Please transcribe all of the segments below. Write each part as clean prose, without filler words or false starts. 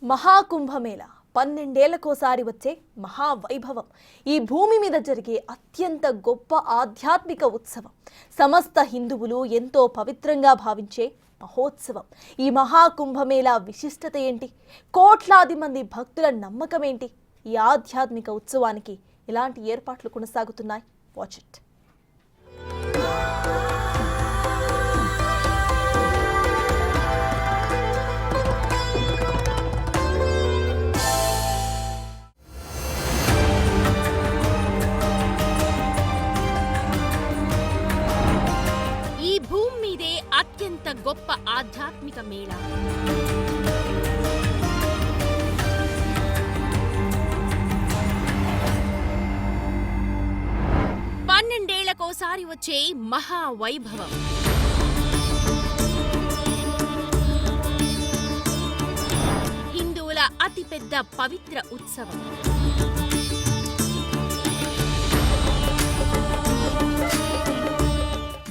మహాకుంభమేళ 12 ఏళ్లకోసారి వచ్చే మహావైభవం. ఈ భూమి మీద జరిగే అత్యంత గొప్ప ఆధ్యాత్మిక ఉత్సవం. సమస్త హిందువులు ఎంతో పవిత్రంగా భావించే మహోత్సవం. ఈ మహాకుంభమేళ విశిష్టత ఏంటి? కోట్లాది మంది భక్తుల నమ్మకం ఏంటి? ఈ ఆధ్యాత్మిక ఉత్సవానికి ఎలాంటి ఏర్పాట్లు కొనసాగుతున్నాయి? Watch it. అత్యంత గొప్ప ఆధ్యాత్మిక మేళ. పన్నెండేళ్లకోసారి వచ్చే మహావైభవం. హిందువుల అతిపెద్ద పవిత్ర ఉత్సవం.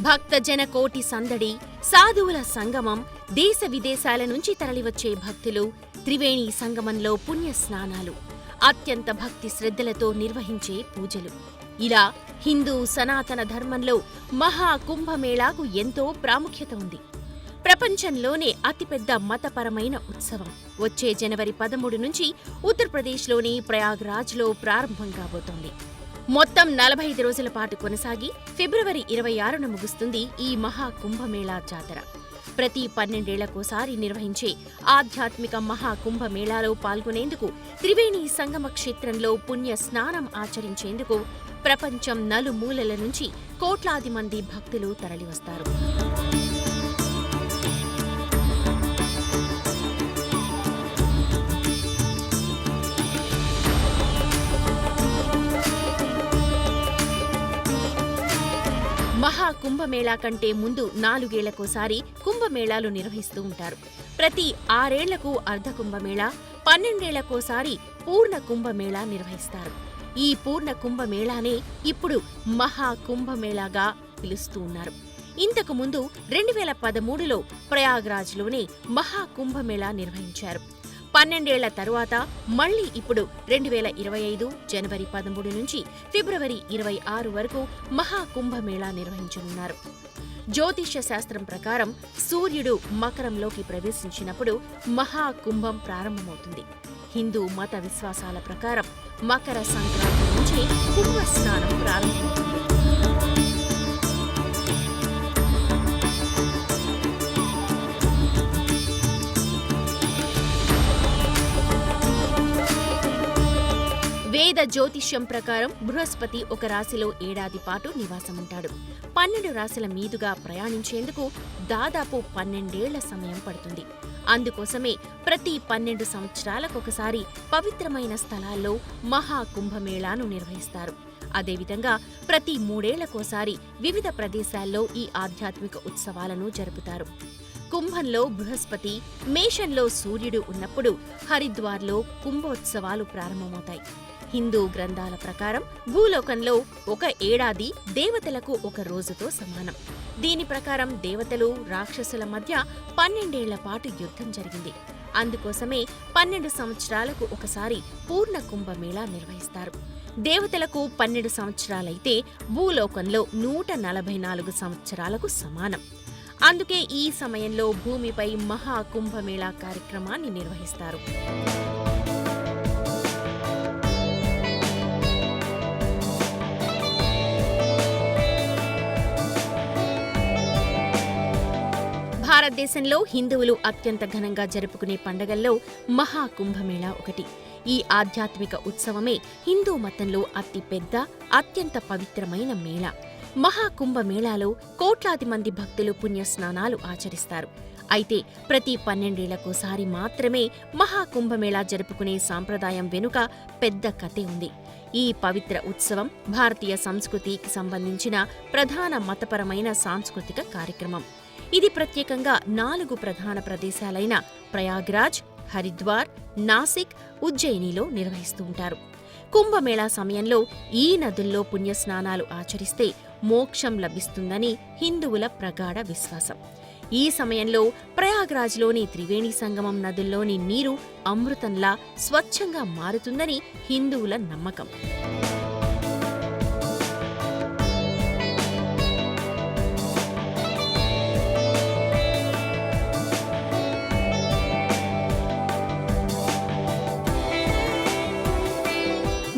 భక్తజన కోటి సందడి, సాధువుల సంగమం, దేశ విదేశాల నుంచి తరలివచ్చే భక్తులు, త్రివేణి సంగమంలో పుణ్య స్నానాలు, అత్యంత భక్తి శ్రద్ధలతో నిర్వహించే పూజలు. ఇలా హిందూ సనాతన ధర్మంలో మహాకుంభమేళాకు ఎంతో ప్రాముఖ్యత ఉంది. ప్రపంచంలోనే అతిపెద్ద మతపరమైన ఉత్సవం వచ్చే జనవరి 13 నుంచి ఉత్తరప్రదేశ్లోని ప్రయాగ్రాజ్లో ప్రారంభం కాబోతోంది. మొత్తం 45 రోజుల పాటు కొనసాగి ఫిబ్రవరి 26న ముగుస్తుంది ఈ మహాకుంభమేళా జాతర. ప్రతి 12 ఏళ్లకోసారి నిర్వహించే ఆధ్యాత్మిక మహాకుంభమేళాలో పాల్గొనేందుకు త్రివేణి సంగమ క్షేత్రంలో పుణ్య స్నానం ఆచరించేందుకు ప్రపంచం నలుమూలల నుంచి కోట్లాది మంది భక్తులు తరలివస్తారు. మహాకుంభమేళా కంటే ముందు 4 ఏళ్లకోసారి కుంభమేళాలు నిర్వహిస్తూ ఉంటారు. ప్రతి 6 ఏళ్లకు అర్ధ కుంభమేళా, 12 ఏళ్లకోసారి పూర్ణ కుంభమేళా నిర్వహిస్తారు. ఈ పూర్ణ కుంభమేళానే ఇప్పుడు మహాకుంభమేళాగా పిలుస్తూ ఉన్నారు. ఇంతకు ముందు 2013లో ప్రయాగ్రాజ్లోనే మహాకుంభమేళా నిర్వహించారు. 12 ఏళ్ల తరువాత మళ్లీ ఇప్పుడు 2025 జనవరి 13 నుంచి ఫిబ్రవరి 26 వరకు మహాకుంభమేళా నిర్వహించనున్నారు. జ్యోతిష్య శాస్త్రం ప్రకారం సూర్యుడు మకరంలోకి ప్రవేశించినప్పుడు మహాకుంభం ప్రారంభమవుతుంది. హిందూ మత విశ్వాసాల ప్రకారం మకర సంక్రాంతి నుంచి కుంభ స్నానం ప్రారంభమవుతుంది. వేద జ్యోతిష్యం ప్రకారం బృహస్పతి ఒక రాశిలో ఏడాది పాటు నివాసముంటాడు. 12 రాశుల మీదుగా ప్రయాణించేందుకు దాదాపు 12 ఏళ్ల సమయం పడుతుంది. అందుకోసమే ప్రతి 12 సంవత్సరాలకొకసారి పవిత్రమైన స్థలాల్లో మహాకుంభమేళాను నిర్వహిస్తారు. అదేవిధంగా ప్రతి 3 ఏళ్లకోసారి వివిధ ప్రదేశాల్లో ఈ ఆధ్యాత్మిక ఉత్సవాలను జరుపుతారు. కుంభంలో బృహస్పతి, మేషంలో సూర్యుడు ఉన్నప్పుడు హరిద్వార్లో కుంభోత్సవాలు ప్రారంభమవుతాయి. హిందూ గ్రంథాల ప్రకారం భూలోకంలో ఒక ఏడాది దేవతలకు ఒక రోజుతో సమానం. దీని ప్రకారం దేవతలు, రాక్షసుల మధ్య 12 ఏళ్ల పాటు యుద్ధం జరిగింది. అందుకోసమే 12 సంవత్సరాలకు ఒకసారి పూర్ణ కుంభమేళా నిర్వహిస్తారు. దేవతలకు 12 సంవత్సరాలైతే భూలోకంలో 144 సంవత్సరాలకు సమానం. అందుకే ఈ సమయంలో భూమిపై మహాకుంభమేళా కార్యక్రమాన్ని నిర్వహిస్తారు. భారతదేశంలో హిందువులు అత్యంత ఘనంగా జరుపుకునే పండగల్లో మహాకుంభమేళా ఒకటి. ఈ ఆధ్యాత్మిక ఉత్సవమే హిందూ మతంలో అతిపెద్ద, అత్యంత పవిత్రమైన మేళ. మహాకుంభమేళాలో కోట్లాది మంది భక్తులు పుణ్యస్నానాలు ఆచరిస్తారు. అయితే ప్రతి 12 ఏళ్లకోసారి మాత్రమే మహాకుంభమేళా జరుపుకునే సాంప్రదాయం వెనుక పెద్ద కథే ఉంది. ఈ పవిత్ర ఉత్సవం భారతీయ సంస్కృతికి సంబంధించిన ప్రధాన మతపరమైన సాంస్కృతిక కార్యక్రమం. ఇది ప్రత్యేకంగా 4 ప్రధాన ప్రదేశాలైన ప్రయాగ్రాజ్, హరిద్వార్, నాసిక్, ఉజ్జయినిలో నిర్వహిస్తూ ఉంటారు. కుంభమేళా సమయంలో ఈ నదుల్లో పుణ్యస్నానాలు ఆచరిస్తే మోక్షం లభిస్తుందని హిందువుల ప్రగాఢ విశ్వాసం. ఈ సమయంలో ప్రయాగ్రాజ్లోని త్రివేణి సంగమం నదుల్లోని నీరు అమృతంలా స్వచ్ఛంగా మారుతుందని హిందువుల నమ్మకం.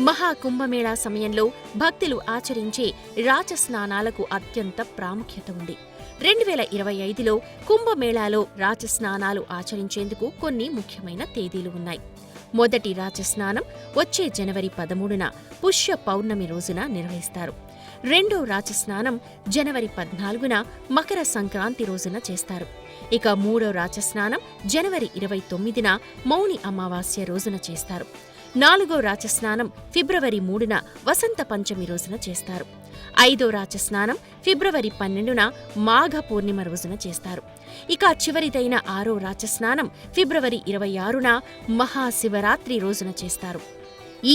మహాకుంభమేళా సమయంలో భక్తులు ఆచరించే రాజస్నానాలకు అత్యంత ప్రాముఖ్యత ఉంది. 2025లో కుంభమేళాలో రాజస్నానాలు ఆచరించేందుకు కొన్ని ముఖ్యమైన తేదీలు ఉన్నాయి. మొదటి రాజస్నానం వచ్చే జనవరి 13న పుష్య పౌర్ణమి రోజున నిర్వహిస్తారు. రెండో రాజస్నానం జనవరి 14న మకర సంక్రాంతి రోజున చేస్తారు. ఇక మూడో రాజస్నానం జనవరి 29న మౌని అమావాస్య రోజున చేస్తారు. నాలుగో రాజస్నానం ఫిబ్రవరి 3న వసంత పంచమి రోజున చేస్తారు. ఐదో రాజస్నానం ఫిబ్రవరి 12న మాఘ పూర్ణిమ రోజున చేస్తారు. ఇక చివరిదైన ఆరో రాజస్నానం ఫిబ్రవరి 26న మహాశివరాత్రి రోజున చేస్తారు.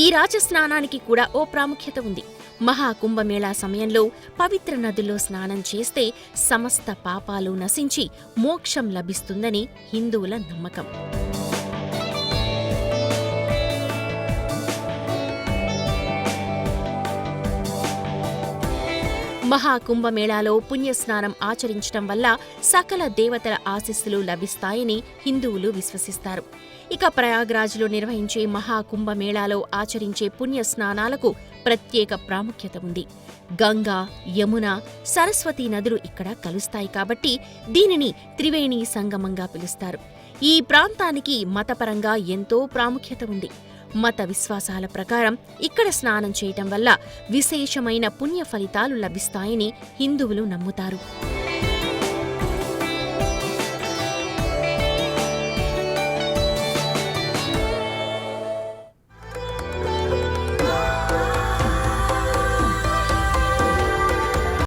ఈ రాజస్నానానికి కూడా ఓ ప్రాముఖ్యత ఉంది. మహాకుంభమేళా సమయంలో పవిత్ర నదుల్లో స్నానం చేస్తే సమస్త పాపాలు నశించి మోక్షం లభిస్తుందని హిందువుల నమ్మకం. మహాకుంభమేళాలో పుణ్యస్నానం ఆచరించటం వల్ల సకల దేవతల ఆశీస్సులు లభిస్తాయని హిందువులు విశ్వసిస్తారు. ఇక ప్రయాగ్రాజ్లో నిర్వహించే మహాకుంభమేళాలో ఆచరించే పుణ్యస్నానాలకు ప్రత్యేక ప్రాముఖ్యత ఉంది. గంగా, యమున, సరస్వతీ నదులు ఇక్కడ కలుస్తాయి కాబట్టి దీనిని త్రివేణి సంగమంగా పిలుస్తారు. ఈ ప్రాంతానికి మతపరంగా ఎంతో ప్రాముఖ్యత ఉంది. మత విశ్వాసాల ప్రకారం ఇక్కడ స్నానం చేయటం వల్ల విశేషమైన పుణ్య ఫలితాలు లభిస్తాయని హిందువులు నమ్ముతారు.